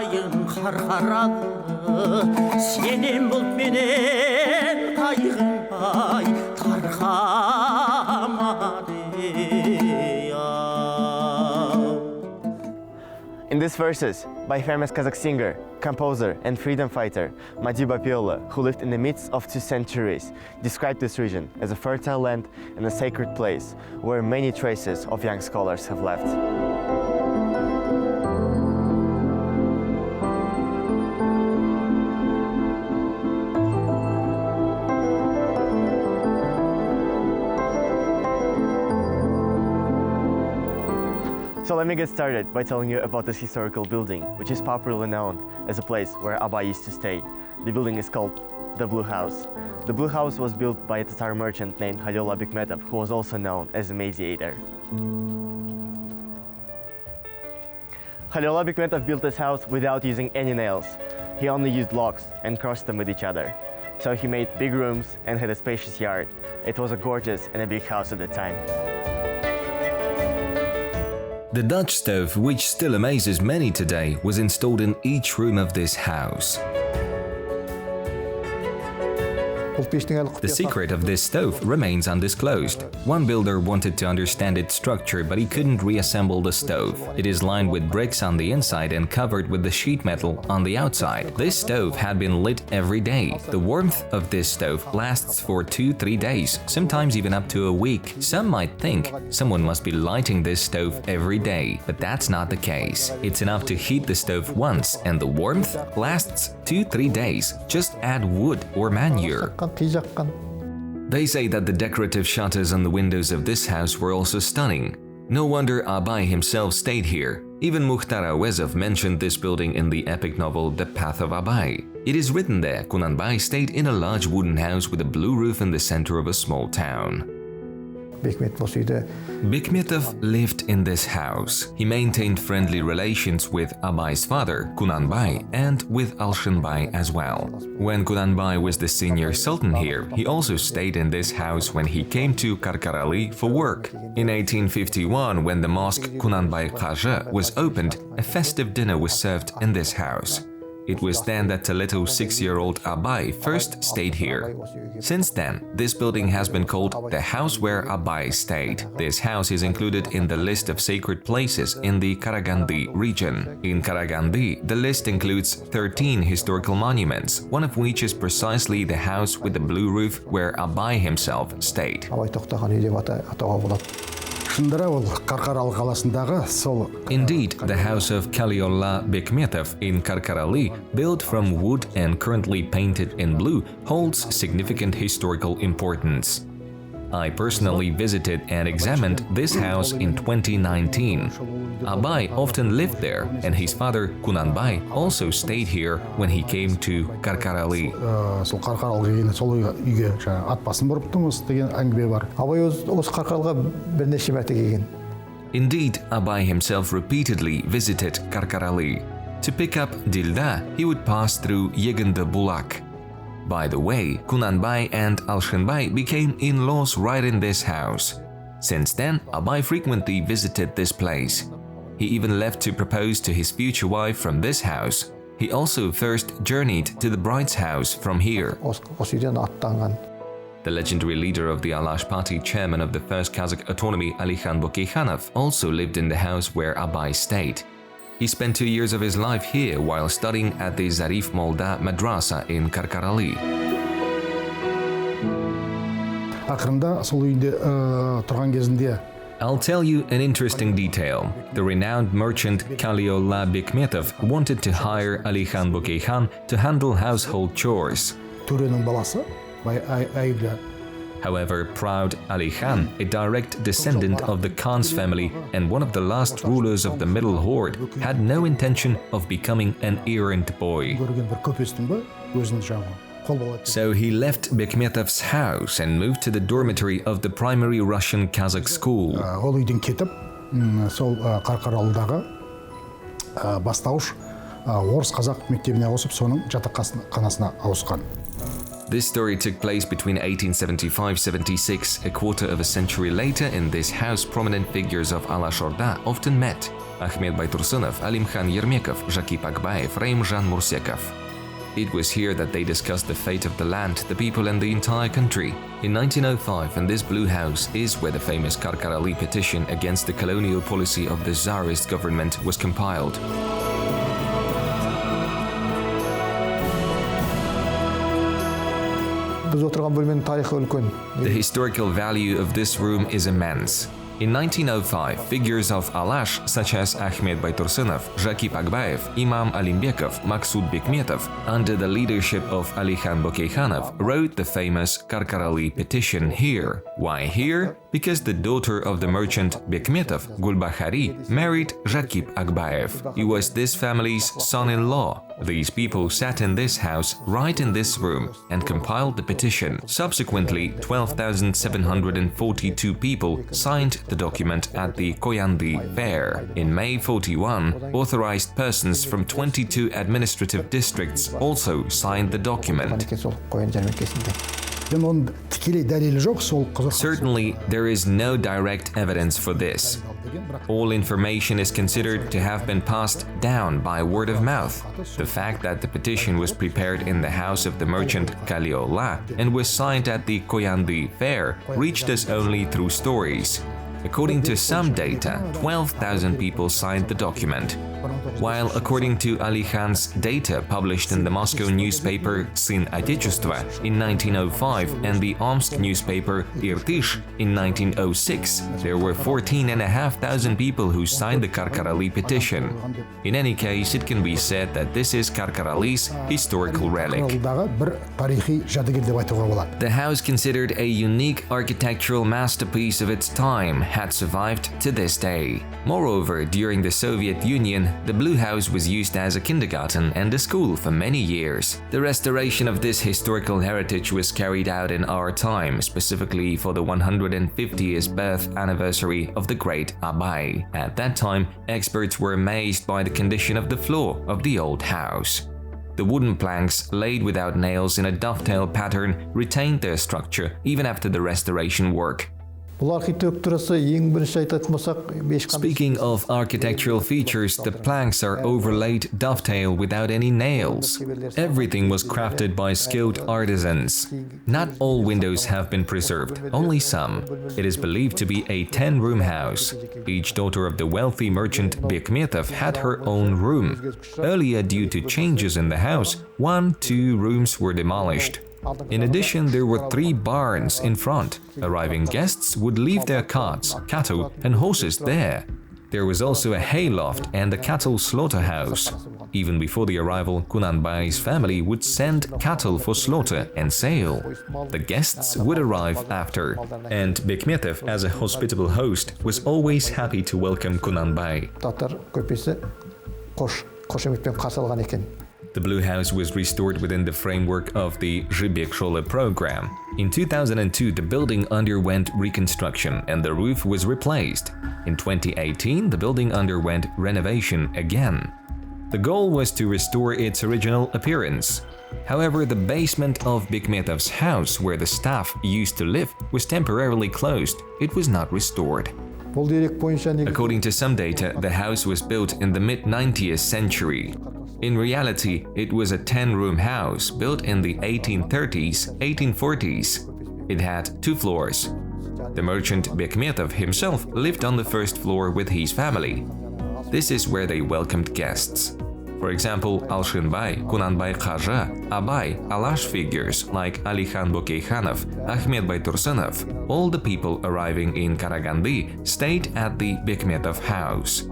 Abbayın Qarqaralı, senin bult menen kaygınbay tarqamadı ya. In these verses, by famous Kazakh singer, composer, and freedom fighter Madi Bapiola, who lived in the midst of 2 centuries, described this region as a fertile land and a sacred place where many traces of young scholars have left. So let me get started by telling you about this historical building, which is popularly known as a place where Abay used to stay. The building is called the Blue House. The Blue House was built by a Tatar merchant named Khalilullah Bekmetov, who was also known as a mediator. Khalilullah Bekmetov built this house without using any nails. He only used logs and crossed them with each other. So he made big rooms and had a spacious yard. It was a gorgeous and a big house at the time. The Dutch stove, which still amazes many today, was installed in each room of this house. The secret of this stove remains undisclosed. One builder wanted to understand its structure, but he couldn't reassemble the stove. It is lined with bricks on the inside and covered with the sheet metal on the outside. This stove had been lit every day. The warmth of this stove lasts for 2-3 days, sometimes even up to a week. Some might think someone must be lighting this stove every day, but that's not the case. It's enough to heat the stove once, and the warmth lasts 2-3 days. Just add wood or manure. They say that the decorative shutters on the windows of this house were also stunning. No wonder Abay himself stayed here. Even Mukhtar Awezov mentioned this building in the epic novel The Path of Abay. It is written there Kunanbay stayed in a large wooden house with a blue roof in the center of a small town. Bekmetov lived in this house. He maintained friendly relations with Abay's father, Kunanbay, and with Alshanbay as well. When Kunanbay was the senior sultan here, he also stayed in this house when he came to Qarqaraly for work. In 1851, when the mosque Kunanbay Qaja was opened, a festive dinner was served in this house. It was then that the little 6-year-old Abay first stayed here. Since then, this building has been called the house where Abay stayed. This house is included in the list of sacred places in the Qaraqandy region. In Qaraqandy, the list includes 13 historical monuments, one of which is precisely the house with the blue roof where Abay himself stayed. Indeed, the house of Khalilullah Bekmetov in Qarqaraly, built from wood and currently painted in blue, holds significant historical importance. I personally visited and examined this house in 2019. Abay often lived there, and his father Kunanbay also stayed here when he came to Qarqaraly. Indeed, Abay himself repeatedly visited Qarqaraly. To pick up Dilda, he would pass through Yeginda Bulak. By the way, Kunanbay and Alshanbay became in-laws right in this house. Since then, Abay frequently visited this place. He even left to propose to his future wife from this house. He also first journeyed to the bride's house from here. The legendary leader of the Alash party, chairman of the first Kazakh autonomy, Alikhan Bokeyhanov, also lived in the house where Abay stayed. He spent 2 years of his life here while studying at the Zarif Molda Madrasa in Qarqaraly. I'll tell you an interesting detail. The renowned merchant Khalilullah Bekmetov wanted to hire Alikhan Bokeyhan to handle household chores. However, proud Ali Khan, a direct descendant of the Khan's family and one of the last rulers of the Middle Horde, had no intention of becoming an errant boy. So he left Bekmetov's house and moved to the dormitory of the primary Russian Kazakh school. Орыс қазақ мектебіне ауысып, соның жатақханасына ауысқан. This story took place between 1875-76. A quarter of a century later, in this house, prominent figures of Alash Orda often met: Ahmed Baytursunov, Alimkhan Yermekov, Zhakip Akbayev, Raimjan Mursekov. It was here that they discussed the fate of the land, the people and the entire country. In 1905, in this Blue House is where the famous Qarqaraly petition against the colonial policy of the Tsarist government was compiled. The historical value of this room is immense. In 1905, figures of Alash such as Ahmed Baytursunov, Zhakip Akbayev, Imam Alimbekov, Maksud Bekmetov, under the leadership of Alikhan Bokeyhanov, wrote the famous Qarqaraly petition here. Why here? Because the daughter of the merchant Bekmetov, Gulbahari, married Zhakip Akbayev. He was this family's son-in-law. These people sat in this house, right in this room, and compiled the petition. Subsequently, 12,742 people signed the document at the Koyandi Fair. In May 41, authorized persons from 22 administrative districts also signed the document. Certainly, there is no direct evidence for this. All information is considered to have been passed down by word of mouth. The fact that the petition was prepared in the house of the merchant Kaliola and was signed at the Koyandi Fair reached us only through stories. According to some data, 12,000 people signed the document, while according to Ali Khan's data published in the Moscow newspaper Syn Otechества in 1905 and the Omsk newspaper Irtysh in 1906, there were 14,500 people who signed the Qarqaraly petition. In any case, it can be said that this is Qarqaraly's historical relic. The house, considered a unique architectural masterpiece of its time, had survived to this day. Moreover, during the Soviet Union, the Blue House was used as a kindergarten and a school for many years. The restoration of this historical heritage was carried out in our time, specifically for the 150th birth anniversary of the great Abay. At that time, experts were amazed by the condition of the floor of the old house. The wooden planks, laid without nails in a dovetail pattern, retained their structure even after the restoration work. Speaking of architectural features, the planks are overlaid dovetail without any nails. Everything was crafted by skilled artisans. Not all windows have been preserved, only some. It is believed to be a 10-room house. Each daughter of the wealthy merchant Bekmetov had her own room. Earlier, due to changes in the house, 2 rooms were demolished. In addition, there were 3 barns in front. Arriving guests would leave their carts, cattle, and horses there. There was also a hayloft and a cattle slaughterhouse. Even before the arrival, Kunanbai's family would send cattle for slaughter and sale. The guests would arrive after, and Bekmetov, as a hospitable host, was always happy to welcome Kunanbai. The Blue House was restored within the framework of the Zhibek Shole program. In 2002, the building underwent reconstruction and the roof was replaced. In 2018, the building underwent renovation again. The goal was to restore its original appearance. However, the basement of Bekmetov's house, where the staff used to live, was temporarily closed. It was not restored. According to some data, the house was built in the mid-19th century. In reality, it was a 10-room house built in the 1830s, 1840s. It had 2 floors. The merchant Bekmetov himself lived on the first floor with his family. This is where they welcomed guests. For example, Alshinbay, Kunanbay Khaja, Abay, Alash figures like Alikhan Bokeyhanov, Ahmed Baytursunov, all the people arriving in Karaganda stayed at the Bekmetov house.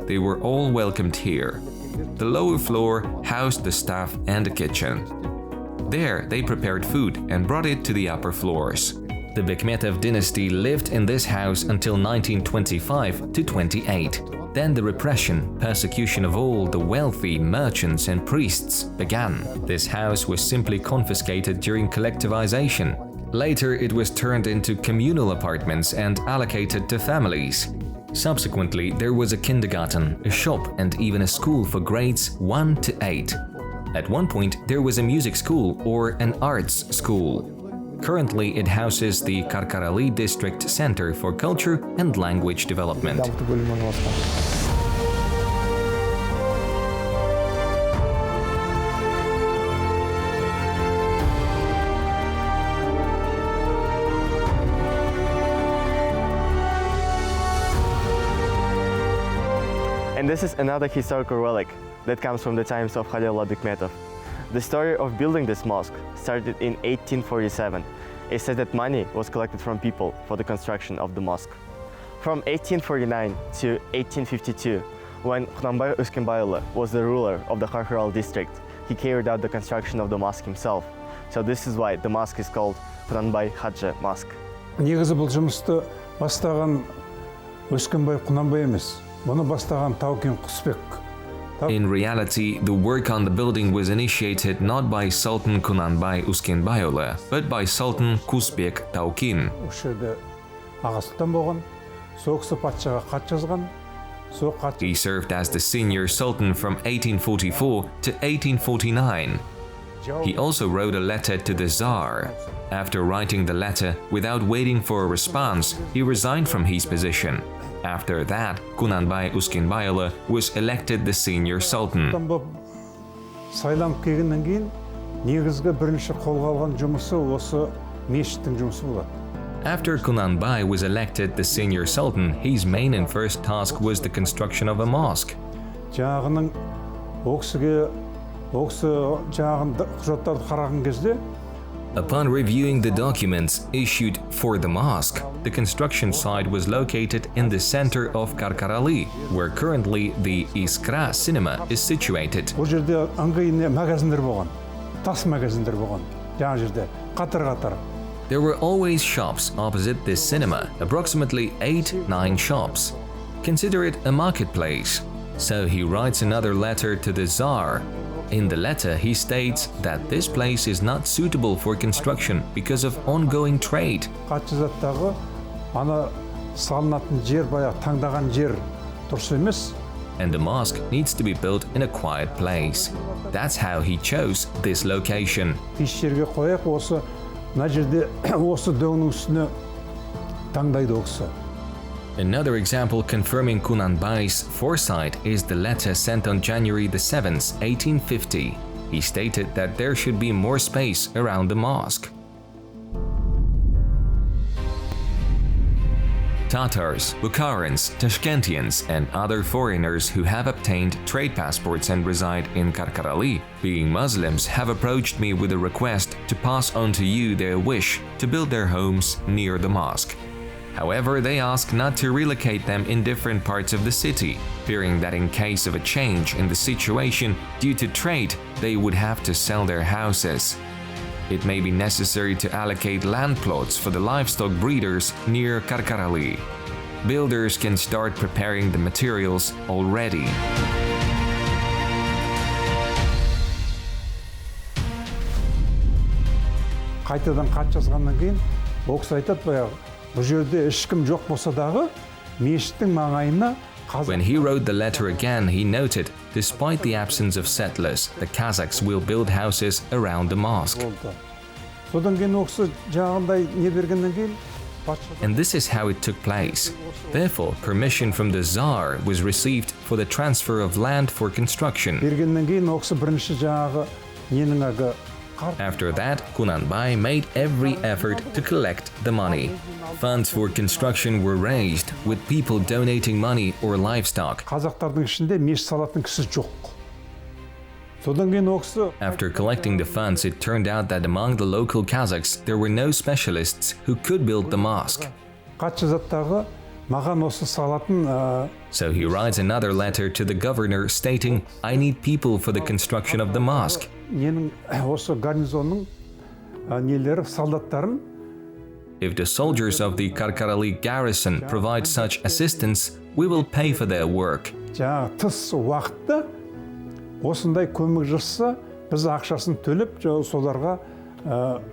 They were all welcomed here. The lower floor housed the staff and the kitchen. There, they prepared food and brought it to the upper floors. The Bekmetov dynasty lived in this house until 1925 to 28. Then the repression, persecution of all the wealthy merchants and priests began. This house was simply confiscated during collectivization. Later, it was turned into communal apartments and allocated to families. Subsequently, there was a kindergarten, a shop, and even a school for grades 1 to 8. At one point, there was a music school or an arts school. Currently, it houses the Qarqaraly District Center for Culture and Language Development. And this is another historical relic that comes from the times of Khalil Bikmetov. The story of building this mosque started in 1847. It said that money was collected from people for the construction of the mosque. From 1849 to 1852, when Qunanbay Uskenbayulu was the ruler of the Qarqaraly district, he carried out the construction of the mosque himself. So this is why the mosque is called Qunanbay Haji Mosque. Негізі бұл жұмысты бастаған Өскенбай Qunanbay емес. Bunu бастаған Tauken Qusbek. In reality, the work on the building was initiated not by Sultan Qunanbay Uskenbayulu, but by Sultan Qusbek Tauken. Осы жерде аға сұлтан болған, сол кісі патшаға хат жазған. He served as the senior sultan from 1844 to 1849. He also wrote a letter to the Tsar. After writing the letter, without waiting for a response, he resigned from his position. After that, Qunanbay Uskenbayulu was elected the senior sultan. Сайланып келгеннен кейін негізгі бірінші қолға алған жұмысы осы мешіттің жұмысы болады. After Qunanbay was elected the senior sultan, his main and first task was the construction of a mosque. Жаңағының оқысыға жаңағын құжаттарды қараған кезде Upon reviewing the documents issued for the mosque, the construction site was located in the center of Qarqaraly, where currently the Iskra cinema is situated. Бұл жерде ыңғайын магазиндер болған, тас магазиндер болған, жаңа жерде қатар-қатар. There were always shops opposite this cinema, approximately 8-9 shops. Consider it a marketplace. So he writes another letter to the Tsar. In the letter, he states that this place is not suitable for construction because of ongoing trade. Қатшызаттағы ана салынатын жер баяғы таңдаған жер дұрыс емес. And the mosque needs to be built in a quiet place. That's how he chose this location. Тиіс жерге қояқ, осы мына жерде осы дөңнің үстіне таңдайды ол кісі. Another example confirming Qunanbay's foresight is the letter sent on January the 7th, 1850. He stated that there should be more space around the mosque. Tatars, Bukharans, Tashkentians, and other foreigners who have obtained trade passports and reside in Qarqaraly, being Muslims, have approached me with a request to pass on to you their wish to build their homes near the mosque. However, they ask not to relocate them in different parts of the city, fearing that in case of a change in the situation due to trade, they would have to sell their houses. It may be necessary to allocate land plots for the livestock breeders near Qarqaraly. Builders can start preparing the materials already. Қайтадан хат жазғаннан кейін, ол кісі айтады баяғы, бұл жерде ешкім жоқ болса дағы, мешіттің маңайына When he wrote the letter again, he noted, despite the absence of settlers, the Kazakhs will build houses around the mosque. Содан кейін ол кісі жаңағындай не бергеннен кейін And this is how it took place. Therefore, permission from the Tsar was received for the transfer of land for construction. бергеннен кейін ол кісі бірінші жаңағы ненің әлгі After that, Qunanbay made every effort to collect the money. Funds for construction were raised, with people donating money or livestock. Қазақтардың ішінде мешіт салатын кісі жоқ. Содан кейін ол кісі After collecting the funds, it turned out that among the local Kazakhs, there were no specialists who could build the mosque. хат жазаттағы маған осы салатын So he writes another letter to the governor stating, I need people for the construction of the mosque. ненің осы гарнизонның нелері солдаттарын If the soldiers of the Qarqaraly garrison provide such assistance, we will pay for their work. жаңағы тыс уақытта осындай көмек жасаса, біз ақшасын төлеп, соларға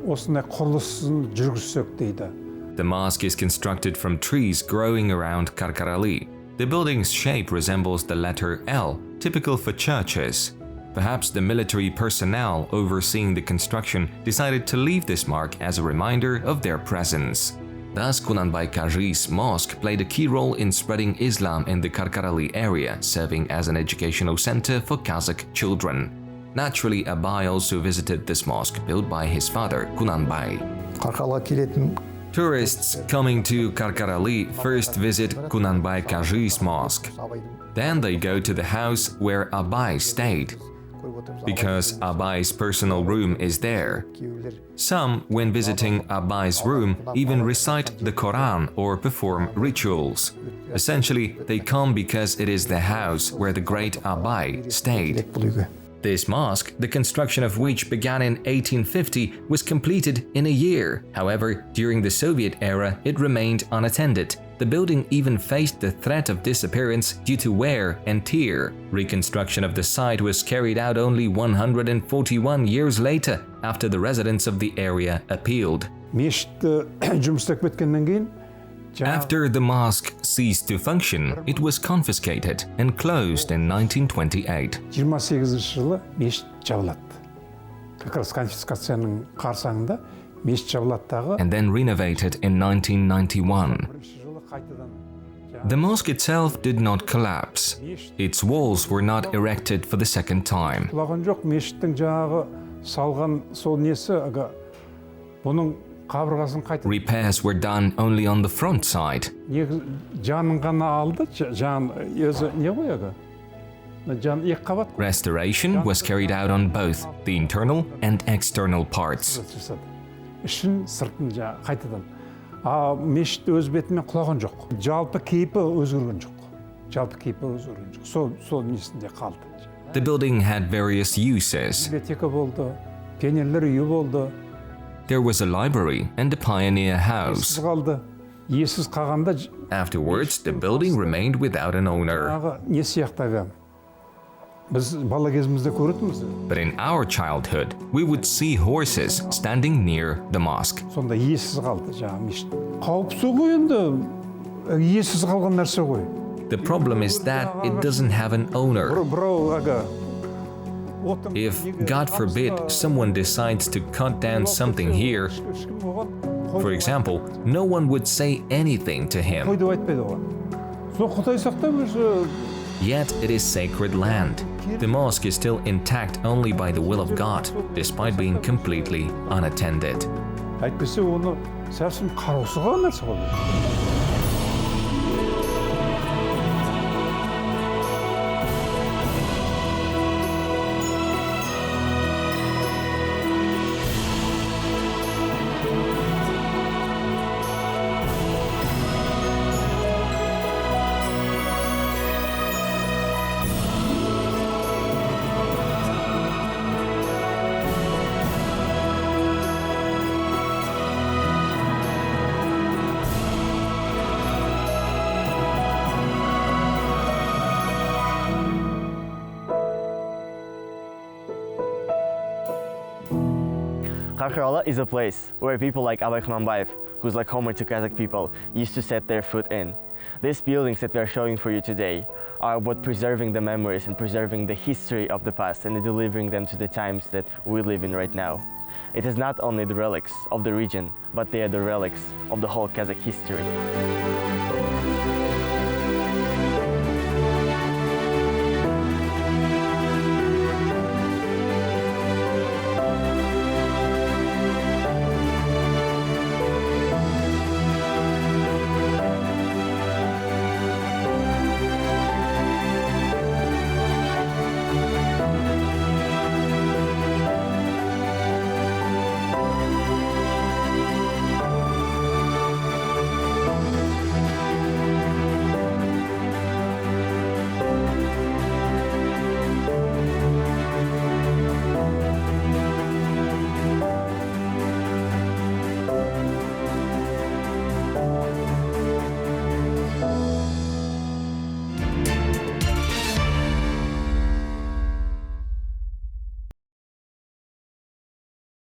осындай құрылысын жүргізсек дейді. The mosque is constructed from trees growing around Qarqaraly. The building's shape resembles the letter L, typical for churches. Perhaps the military personnel overseeing the construction decided to leave this mark as a reminder of their presence. Thus, Kunanbay Kaji's mosque played a key role in spreading Islam in the Qarqaraly area, serving as an educational center for Kazakh children. Naturally, Abay also visited this mosque built by his father, Kunanbay. Tourists coming to Qarqaraly first visit Kunanbay Kaji's mosque. Then they go to the house where Abay stayed, because Abay's personal room is there. Some, when visiting Abay's room, even recite the Quran or perform rituals. Essentially, they come because it is the house where the great Abay stayed. This mosque, the construction of which began in 1850, was completed in a year. However, during the Soviet era, it remained unattended. The building even faced the threat of disappearance due to wear and tear. Reconstruction of the site was carried out only 141 years later, after the residents of the area appealed. After the mosque ceased to function, it was confiscated and closed in 1928. And then renovated in 1991. The mosque itself did not collapse. Its walls were not erected for the second time. Repairs were done only on the front side. Restoration was carried out on both the internal and external parts. The building had various uses. There was a library and a pioneer house. Afterwards, the building remained without an owner. But in our childhood, we would see horses standing near the mosque. The problem is that it doesn't have an owner. If, God forbid, someone decides to cut down something here, for example, no one would say anything to him. Yet it is sacred land. The mosque is still intact only by the will of God, despite being completely unattended. Qarqaraly is a place where people like Abay Kunanbayev, who's like Homer to Kazakh people, used to set their foot in. These buildings that we are showing for you today are about preserving the memories and preserving the history of the past and delivering them to the times that we live in right now. It is not only the relics of the region, but they are the relics of the whole Kazakh history.